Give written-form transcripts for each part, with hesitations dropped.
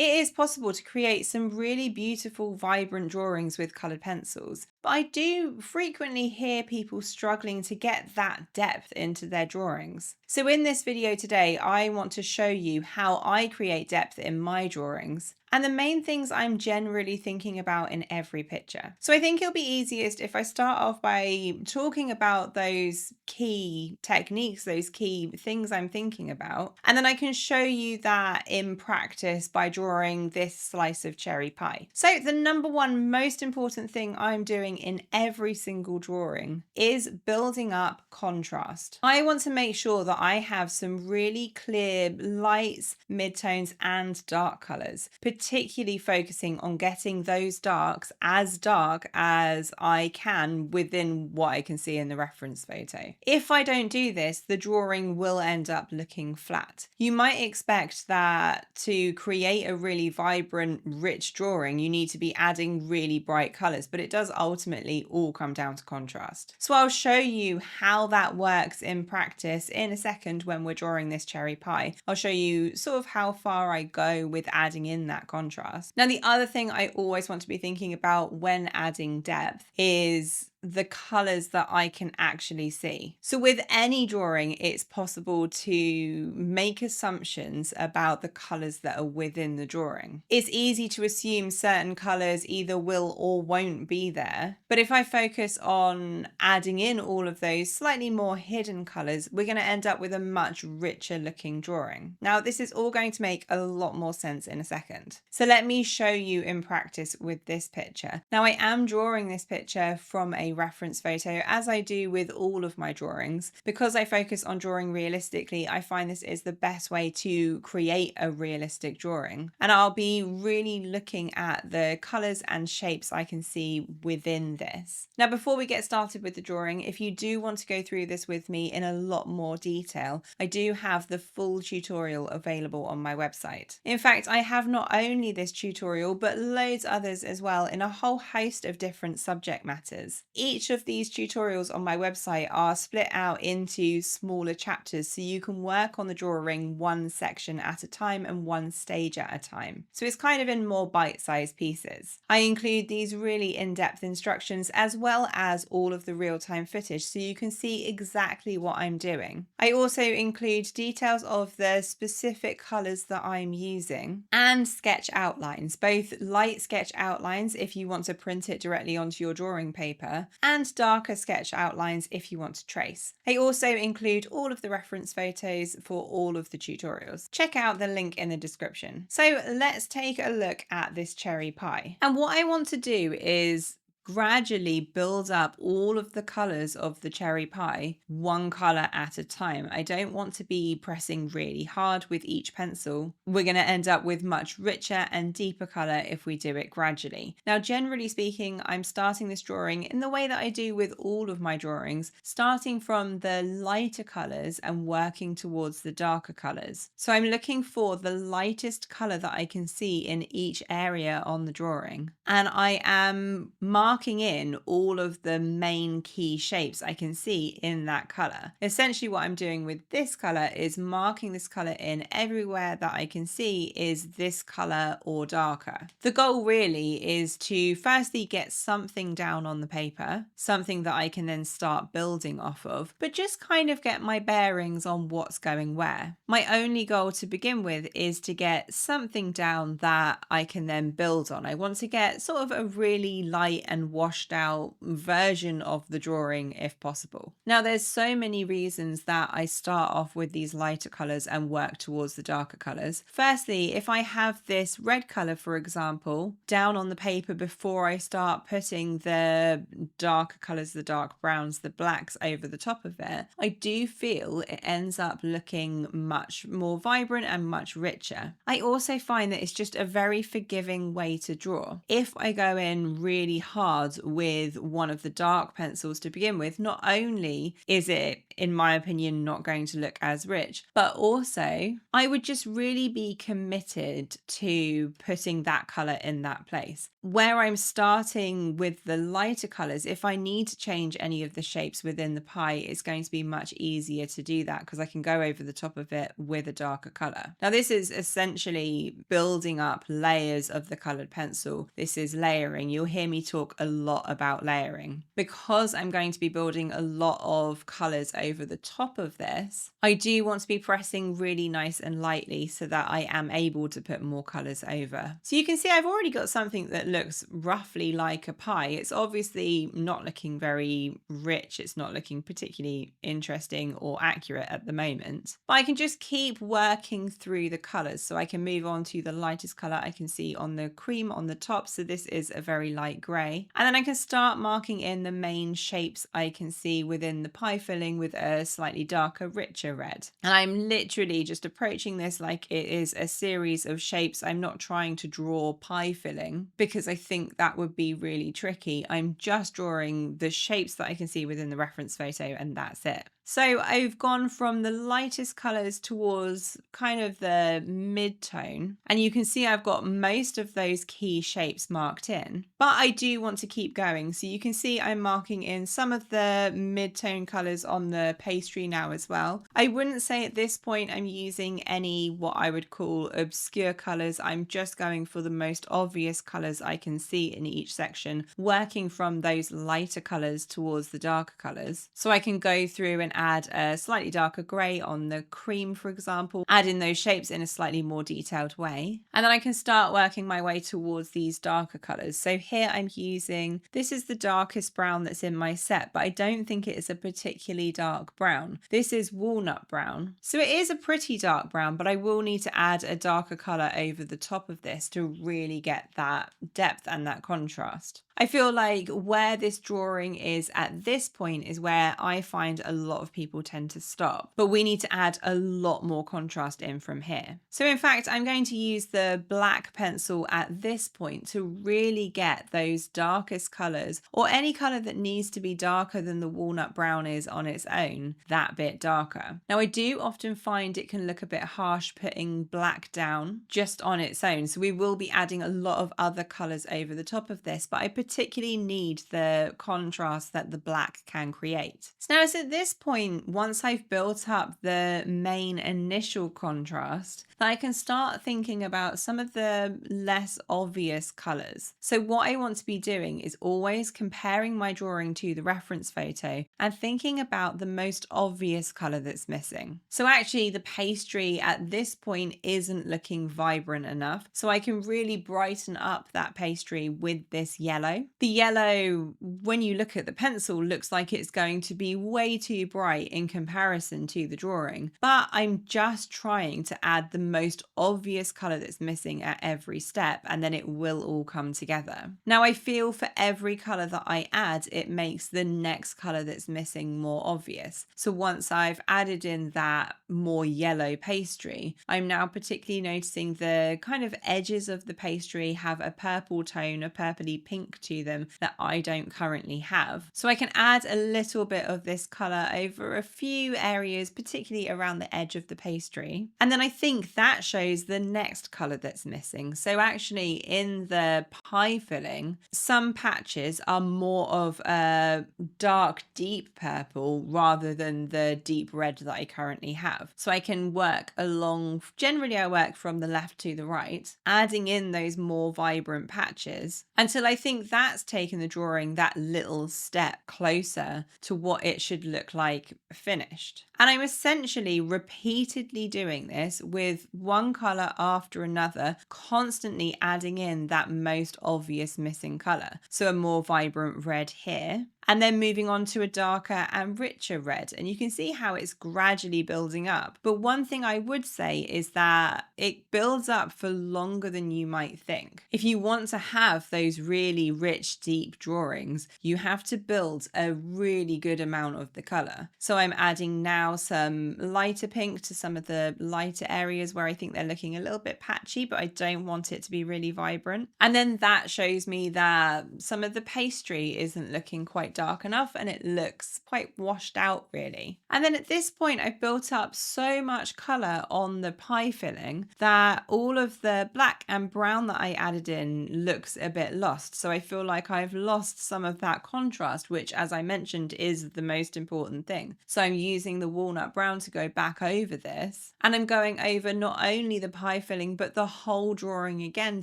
It is possible to create some really beautiful, vibrant drawings with coloured pencils, but I do frequently hear people struggling to get that depth into their drawings. So in this video today, I want to show you how I create depth in my drawings and the main things I'm generally thinking about in every picture. So I think it'll be easiest if I start off by talking about those key techniques, those key things I'm thinking about, and then I can show you that in practice by drawing this slice of cherry pie. So the number one most important thing I'm doing in every single drawing is building up contrast. I want to make sure that I have some really clear lights, midtones, and dark colors, particularly focusing on getting those darks as dark as I can within what I can see in the reference photo. If I don't do this, the drawing will end up looking flat. You might expect that to create a really vibrant, rich drawing, you need to be adding really bright colors, but it does ultimately all come down to contrast. So I'll show you how that works in practice in a second when we're drawing this cherry pie. I'll show you sort of how far I go with adding in that contrast. Now, the other thing I always want to be thinking about when adding depth is the colors that I can actually see. So with any drawing, it's possible to make assumptions about the colors that are within the drawing. It's easy to assume certain colors either will or won't be there. But if I focus on adding in all of those slightly more hidden colors, we're going to end up with a much richer looking drawing. Now, this is all going to make a lot more sense in a second. So let me show you in practice with this picture. Now, I am drawing this picture from a reference photo, as I do with all of my drawings. Because I focus on drawing realistically, I find this is the best way to create a realistic drawing. And I'll be really looking at the colors and shapes I can see within this. Now, before we get started with the drawing, if you do want to go through this with me in a lot more detail, I do have the full tutorial available on my website. In fact, I have not only this tutorial, but loads others as well in a whole host of different subject matters. Each of these tutorials on my website are split out into smaller chapters so you can work on the drawing one section at a time and one stage at a time. So it's kind of in more bite-sized pieces. I include these really in-depth instructions as well as all of the real-time footage so you can see exactly what I'm doing. I also include details of the specific colors that I'm using and sketch outlines, both light sketch outlines if you want to print it directly onto your drawing paper, and darker sketch outlines if you want to trace. I also include all of the reference photos for all of the tutorials. Check out the link in the description. So let's take a look at this cherry pie. And what I want to do is gradually build up all of the colors of the cherry pie one color at a time. I don't want to be pressing really hard with each pencil. We're going to end up with much richer and deeper color if we do it gradually. Now, generally speaking, I'm starting this drawing in the way that I do with all of my drawings, starting from the lighter colors and working towards the darker colors. So I'm looking for the lightest color that I can see in each area on the drawing. And I am marking in all of the main key shapes I can see in that color. Essentially what I'm doing with this color is marking this color in everywhere that I can see is this color or darker. The goal really is to firstly get something down on the paper, something that I can then start building off of, but just kind of get my bearings on what's going where. My only goal to begin with is to get something down that I can then build on. I want to get sort of a really light and washed out version of the drawing if possible. Now, there's so many reasons that I start off with these lighter colors and work towards the darker colors. Firstly, if I have this red color, for example, down on the paper before I start putting the darker colors, the dark browns, the blacks over the top of it, I do feel it ends up looking much more vibrant and much richer. I also find that it's just a very forgiving way to draw. If I go in really hard hard with one of the dark pencils to begin with, not only is it, in my opinion, not going to look as rich, but also I would just really be committed to putting that color in that place. Where I'm starting with the lighter colors, if I need to change any of the shapes within the pie, it's going to be much easier to do that because I can go over the top of it with a darker color. Now, this is essentially building up layers of the colored pencil. This is layering. You'll hear me talk a lot about layering. Because I'm going to be building a lot of colors over the top of this, I do want to be pressing really nice and lightly so that I am able to put more colors over. So you can see I've already got something that looks roughly like a pie. It's obviously not looking very rich. It's not looking particularly interesting or accurate at the moment, but I can just keep working through the colors. So I can move on to the lightest color I can see on the cream on the top. So this is a very light gray. And then I can start marking in the main shapes I can see within the pie filling with a slightly darker, richer red. And I'm literally just approaching this like it is a series of shapes. I'm not trying to draw pie filling because I think that would be really tricky. I'm just drawing the shapes that I can see within the reference photo, and that's it. So I've gone from the lightest colors towards kind of the mid-tone, and you can see I've got most of those key shapes marked in, but I do want to keep going. So you can see I'm marking in some of the mid-tone colors on the pastry now as well. I wouldn't say at this point I'm using any what I would call obscure colors. I'm just going for the most obvious colors I can see in each section, working from those lighter colors towards the darker colors. So I can go through and add a slightly darker grey on the cream, for example, add in those shapes in a slightly more detailed way. And then I can start working my way towards these darker colours. So here I'm using, this is the darkest brown that's in my set, but I don't think it is a particularly dark brown. This is walnut brown. So it is a pretty dark brown, but I will need to add a darker colour over the top of this to really get that depth and that contrast. I feel like where this drawing is at this point is where I find a lot of people tend to stop, but we need to add a lot more contrast in from here. So in fact, I'm going to use the black pencil at this point to really get those darkest colors, or any color that needs to be darker than the walnut brown is on its own, that bit darker. Now I do often find it can look a bit harsh putting black down just on its own. So we will be adding a lot of other colors over the top of this, but I particularly need the contrast that the black can create. So now it's at this point, once I've built up the main initial contrast, that I can start thinking about some of the less obvious colors. So what I want to be doing is always comparing my drawing to the reference photo and thinking about the most obvious color that's missing. So actually the pastry at this point isn't looking vibrant enough, so I can really brighten up that pastry with this yellow. The yellow, when you look at the pencil, looks like it's going to be way too bright in comparison to the drawing, but I'm just trying to add the most obvious color that's missing at every step, and then it will all come together. Now I feel for every color that I add, it makes the next color that's missing more obvious. So once I've added in that more yellow pastry, I'm now particularly noticing the kind of edges of the pastry have a purple tone, a purpley pink to them that I don't currently have. So I can add a little bit of this color over a few areas, particularly around the edge of the pastry. And then I think that shows the next color that's missing. So actually in the pie filling, some patches are more of a dark, deep purple rather than the deep red that I currently have. So I can work along, generally I work from the left to the right, adding in those more vibrant patches until I think that's taken the drawing that little step closer to what it should look like finished. And I'm essentially repeatedly doing this with one color after another, constantly adding in that most obvious missing color. So a more vibrant red here, and then moving on to a darker and richer red. And you can see how it's gradually building up. But one thing I would say is that it builds up for longer than you might think. If you want to have those really rich, deep drawings, you have to build a really good amount of the color. So I'm adding now some lighter pink to some of the lighter areas where I think they're looking a little bit patchy, but I don't want it to be really vibrant. And then that shows me that some of the pastry isn't looking quite dark enough and it looks quite washed out really. And then at this point, I've built up so much color on the pie filling that all of the black and brown that I added in looks a bit lost. So I feel like I've lost some of that contrast, which, as I mentioned, is the most important thing. So I'm using the walnut brown to go back over this, and I'm going over not only the pie filling, but the whole drawing again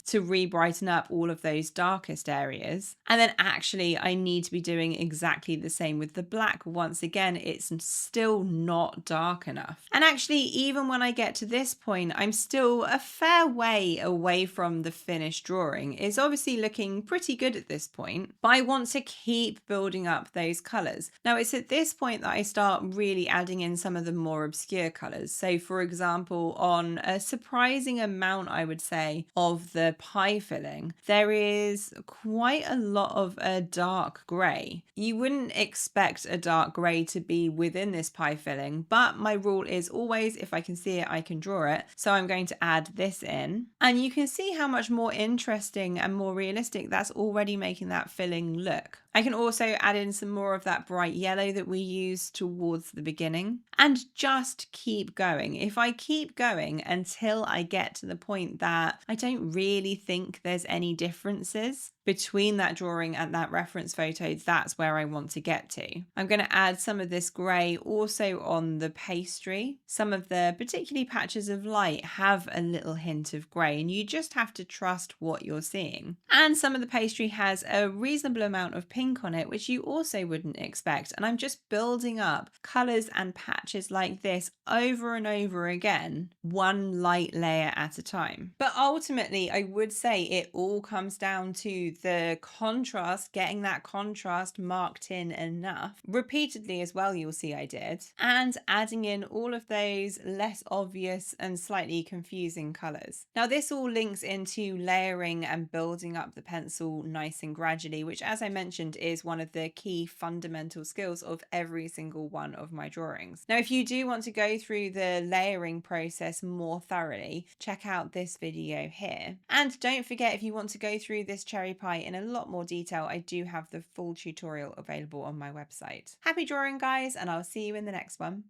to re-brighten up all of those darkest areas. And then actually I need to be doing exactly the same with the black. Once again, it's still not dark enough. And actually, even when I get to this point, I'm still a fair way away from the finished drawing. It's obviously looking pretty good at this point, but I want to keep building up those colors. Now, it's at this point that I start really adding in some of the more obscure colors. So for example, on a surprising amount, I would say, of the pie filling, there is quite a lot of a dark gray. You wouldn't expect a dark gray to be within this pie filling, but my rule is always, if I can see it, I can draw it. So I'm going to add this in, and you can see how much more interesting and more realistic that's already making that filling look. I can also add in some more of that bright yellow that we used towards the beginning and just keep going. If I keep going until I get to the point that I don't really think there's any differences between that drawing and that reference photo, that's where I want to get to. I'm going to add some of this grey also on the pastry. Some of the particularly patches of light have a little hint of grey, and you just have to trust what you're seeing. And some of the pastry has a reasonable amount of pink on it, which you also wouldn't expect. And I'm just building up colours and patches like this over and over again, one light layer at a time. But ultimately, I would say it all comes down to the contrast, getting that contrast marked in enough repeatedly as well. You'll see I did, and adding in all of those less obvious and slightly confusing colors. Now this all links into layering and building up the pencil nice and gradually, which, as I mentioned, is one of the key fundamental skills of every single one of my drawings. Now if you do want to go through the layering process more thoroughly, check out this video here. And don't forget, if you want to go through this cherry pie in a lot more detail, I do have the full tutorial available on my website. Happy drawing, guys, and I'll see you in the next one.